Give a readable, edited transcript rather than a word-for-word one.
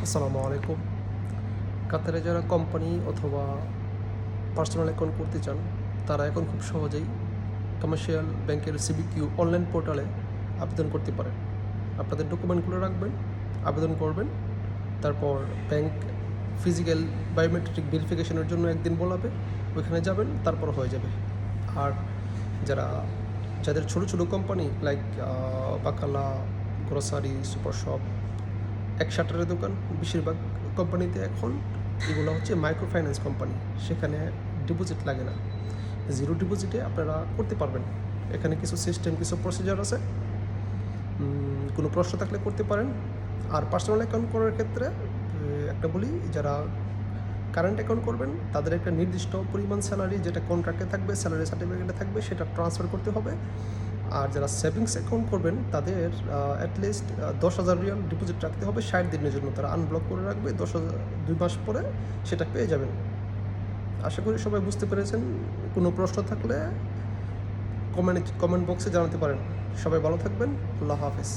আসসালামু আলাইকুম। কাতারে যারা কোম্পানি অথবা পার্সোনাল অ্যাকাউন্ট করতে চান, তারা এখন খুব সহজেই কমার্শিয়াল ব্যাংকের সিবিকিউ অনলাইন পোর্টালে আবেদন করতে পারেন। আপনাদের ডকুমেন্টগুলো রাখবেন, আবেদন করবেন, তারপর ব্যাংক ফিজিক্যাল বায়োমেট্রিক ভেরিফিকেশনের জন্য একদিন বলাবে, ওইখানে যাবেন, তারপর হয়ে যাবে। আর যারা যাদের ছোটো ছোটো কোম্পানি লাইক বাকালা, গ্রোসারি, সুপার শপ, এক শাটারের দোকান, বেশিরভাগ কোম্পানিতে এখন এগুলো হচ্ছে মাইক্রো ফাইন্যান্স কোম্পানি, সেখানে ডিপোজিট লাগে না, জিরো ডিপোজিটে আপনারা করতে পারবেন। এখানে কিছু সিস্টেম, কিছু প্রসিজার আছে, কোনো প্রশ্ন থাকলে করতে পারেন। আর পার্সোনাল অ্যাকাউন্ট করার ক্ষেত্রে একটা বলি, যারা কারেন্ট অ্যাকাউন্ট করবেন তাদের একটা নির্দিষ্ট পরিমাণ স্যালারি যেটা কন্ট্রাক্টে থাকবে, স্যালারি সার্টিফিকেটে থাকবে, সেটা ট্রান্সফার করতে হবে। আর যারা সেভিংস অ্যাকাউন্ট করবেন তাদের অ্যাটলিস্ট 10,000 রিয়াল ডিপোজিট রাখতে হবে 60 দিনের জন্য। তারা আনব্লক করে রাখবে, 10,000 2 মাস পরে সেটা পেয়ে যাবেন। আশা করি সবাই বুঝতে পেরেছেন। কোনো প্রশ্ন থাকলে কমেন্ট বক্সে জানাতে পারেন। সবাই ভালো থাকবেন। আল্লাহ হাফেজ।